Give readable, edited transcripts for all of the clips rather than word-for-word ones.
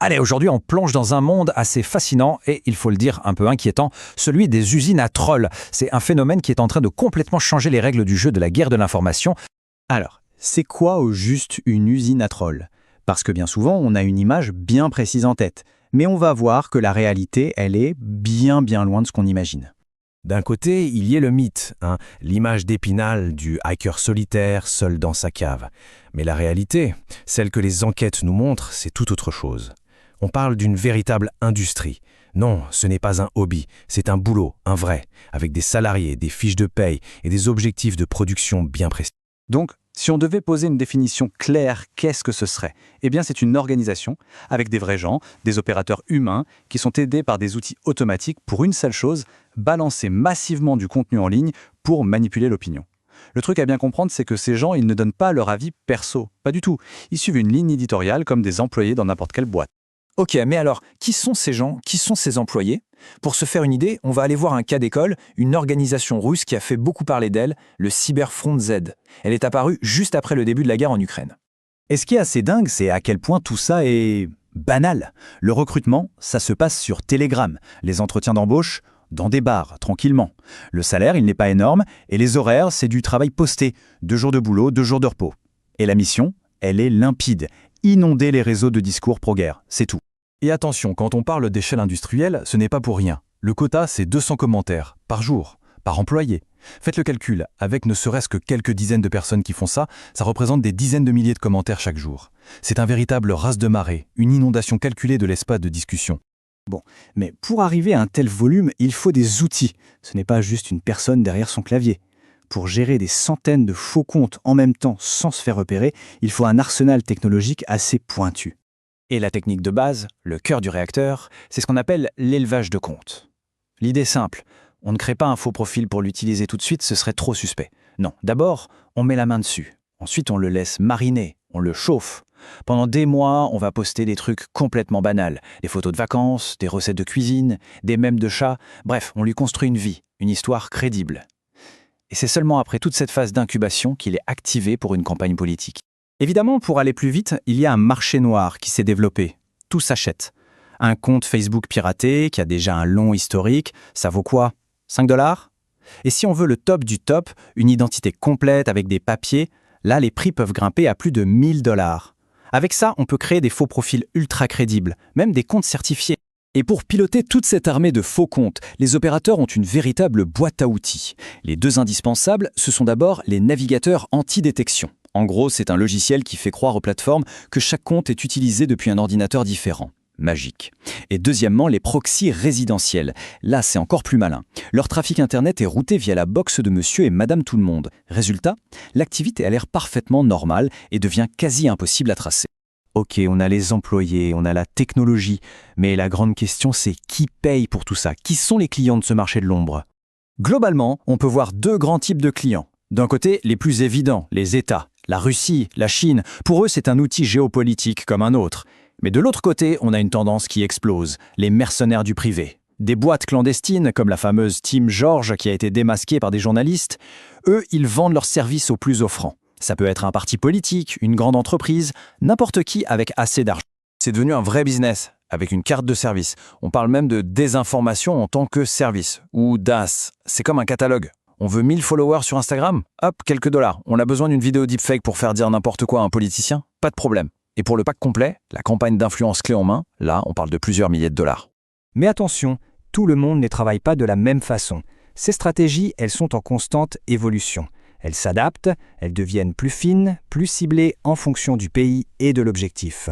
Allez, aujourd'hui, on plonge dans un monde assez fascinant et, il faut le dire, un peu inquiétant, celui des usines à trolls. C'est un phénomène qui est en train de complètement changer les règles du jeu de la guerre de l'information. Alors, c'est quoi au juste une usine à trolls? Parce que bien souvent, on a une image bien précise en tête. Mais on va voir que la réalité, elle est bien loin de ce qu'on imagine. D'un côté, il y a le mythe, l'image d'Épinal du hacker solitaire seul dans sa cave. Mais la réalité, celle que les enquêtes nous montrent, c'est tout autre chose. On parle d'une véritable industrie. Non, ce n'est pas un hobby, c'est un boulot, un vrai, avec des salariés, des fiches de paye et des objectifs de production bien précis. Donc, si on devait poser une définition claire, qu'est-ce que ce serait? Eh bien, c'est une organisation avec des vrais gens, des opérateurs humains qui sont aidés par des outils automatiques pour une seule chose, balancer massivement du contenu en ligne pour manipuler l'opinion. Le truc à bien comprendre, c'est que ces gens, ils ne donnent pas leur avis perso, pas du tout. Ils suivent une ligne éditoriale comme des employés dans n'importe quelle boîte. Ok, mais alors, qui sont ces gens? Qui sont ces employés? Pour se faire une idée, on va aller voir un cas d'école, une organisation russe qui a fait beaucoup parler d'elle, le Cyberfront Z. Elle est apparue juste après le début de la guerre en Ukraine. Et ce qui est assez dingue, c'est à quel point tout ça est banal. Le recrutement, ça se passe sur Telegram. Les entretiens d'embauche, dans des bars, tranquillement. Le salaire, il n'est pas énorme, et les horaires, c'est du travail posté. 2 jours de boulot, 2 jours de repos. Et la mission, elle est limpide. Inonder les réseaux de discours pro-guerre, c'est tout. Et attention, quand on parle d'échelle industrielle, ce n'est pas pour rien. Le quota, c'est 200 commentaires, par jour, par employé. Faites le calcul, avec ne serait-ce que quelques dizaines de personnes qui font ça, ça représente des dizaines de milliers de commentaires chaque jour. C'est un véritable raz de marée, une inondation calculée de l'espace de discussion. Bon, mais pour arriver à un tel volume, il faut des outils. Ce n'est pas juste une personne derrière son clavier. Pour gérer des centaines de faux comptes en même temps sans se faire repérer, il faut un arsenal technologique assez pointu. Et la technique de base, le cœur du réacteur, c'est ce qu'on appelle l'élevage de comptes. L'idée est simple, on ne crée pas un faux profil pour l'utiliser tout de suite, ce serait trop suspect. Non, d'abord, on met la main dessus. Ensuite, on le laisse mariner, on le chauffe. Pendant des mois, on va poster des trucs complètement banals. Des photos de vacances, des recettes de cuisine, des mèmes de chats. Bref, on lui construit une vie, une histoire crédible. Et c'est seulement après toute cette phase d'incubation qu'il est activé pour une campagne politique. Évidemment, pour aller plus vite, il y a un marché noir qui s'est développé. Tout s'achète. Un compte Facebook piraté qui a déjà un long historique, ça vaut quoi? 5 $? Et si on veut le top du top, une identité complète avec des papiers, là les prix peuvent grimper à plus de 1000 $. Avec ça, on peut créer des faux profils ultra crédibles, même des comptes certifiés. Et pour piloter toute cette armée de faux comptes, les opérateurs ont une véritable boîte à outils. Les 2 indispensables, ce sont d'abord les navigateurs anti-détection. En gros, c'est un logiciel qui fait croire aux plateformes que chaque compte est utilisé depuis un ordinateur différent. Magique. Et deuxièmement, les proxys résidentiels. Là, c'est encore plus malin. Leur trafic Internet est routé via la box de monsieur et madame tout le monde. Résultat, l'activité a l'air parfaitement normale et devient quasi impossible à tracer. Ok, on a les employés, on a la technologie, mais la grande question c'est qui paye pour tout ça? Qui sont les clients de ce marché de l'ombre? Globalement, on peut voir 2 grands types de clients. D'un côté, les plus évidents, les États. La Russie, la Chine, pour eux c'est un outil géopolitique comme un autre. Mais de l'autre côté, on a une tendance qui explose, les mercenaires du privé. Des boîtes clandestines, comme la fameuse Team George qui a été démasquée par des journalistes, eux, ils vendent leurs services aux plus offrants. Ça peut être un parti politique, une grande entreprise, n'importe qui avec assez d'argent. C'est devenu un vrai business, avec une carte de service. On parle même de désinformation en tant que service, ou DAS. C'est comme un catalogue. On veut 1000 followers sur Instagram? Hop, quelques dollars. On a besoin d'une vidéo deepfake pour faire dire n'importe quoi à un politicien? Pas de problème. Et pour le pack complet, la campagne d'influence clé en main, là, on parle de plusieurs milliers de dollars. Mais attention, tout le monde ne travaille pas de la même façon. Ces stratégies, elles sont en constante évolution. Elles s'adaptent, elles deviennent plus fines, plus ciblées en fonction du pays et de l'objectif.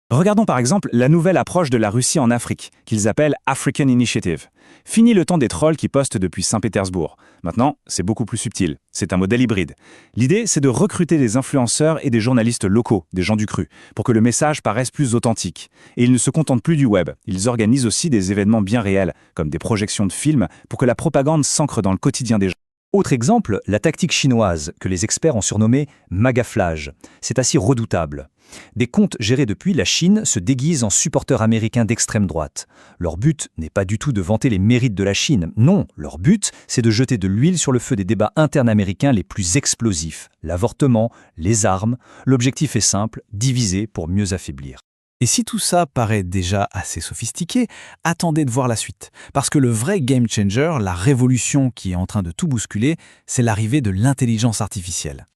Regardons par exemple la nouvelle approche de la Russie en Afrique, qu'ils appellent African Initiative. Fini le temps des trolls qui postent depuis Saint-Pétersbourg. Maintenant, c'est beaucoup plus subtil. C'est un modèle hybride. L'idée, c'est de recruter des influenceurs et des journalistes locaux, des gens du cru, pour que le message paraisse plus authentique. Et ils ne se contentent plus du web. Ils organisent aussi des événements bien réels, comme des projections de films, pour que la propagande s'ancre dans le quotidien des gens. Autre exemple, la tactique chinoise, que les experts ont surnommée magaflage. C'est assez redoutable. Des comptes gérés depuis la Chine se déguisent en supporters américains d'extrême droite. Leur but n'est pas du tout de vanter les mérites de la Chine. Non, leur but, c'est de jeter de l'huile sur le feu des débats internes américains les plus explosifs. L'avortement, les armes. L'objectif est simple, diviser pour mieux affaiblir. Et si tout ça paraît déjà assez sophistiqué, attendez de voir la suite. Parce que le vrai game changer, la révolution qui est en train de tout bousculer, c'est l'arrivée de l'intelligence artificielle.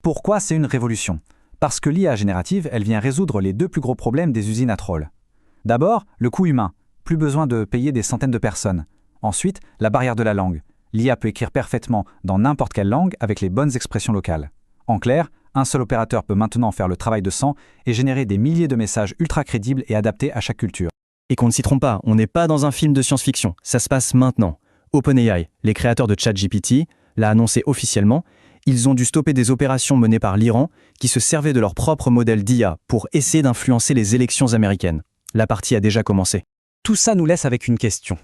Pourquoi c'est une révolution? Parce que l'IA générative, elle vient résoudre les deux plus gros problèmes des usines à trolls. D'abord, le coût humain. Plus besoin de payer des centaines de personnes. Ensuite, la barrière de la langue. L'IA peut écrire parfaitement dans n'importe quelle langue avec les bonnes expressions locales. En clair, un seul opérateur peut maintenant faire le travail de 100 et générer des milliers de messages ultra crédibles et adaptés à chaque culture. Et qu'on ne s'y trompe pas, on n'est pas dans un film de science-fiction, ça se passe maintenant. OpenAI, les créateurs de ChatGPT, l'a annoncé officiellement, ils ont dû stopper des opérations menées par l'Iran qui se servaient de leur propre modèle d'IA pour essayer d'influencer les élections américaines. La partie a déjà commencé. Tout ça nous laisse avec une question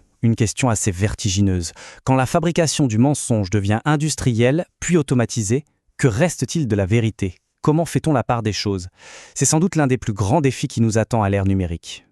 assez vertigineuse. Quand la fabrication du mensonge devient industrielle, puis automatisée, que reste-t-il de la vérité? Comment fait-on la part des choses? C'est sans doute l'un des plus grands défis qui nous attend à l'ère numérique.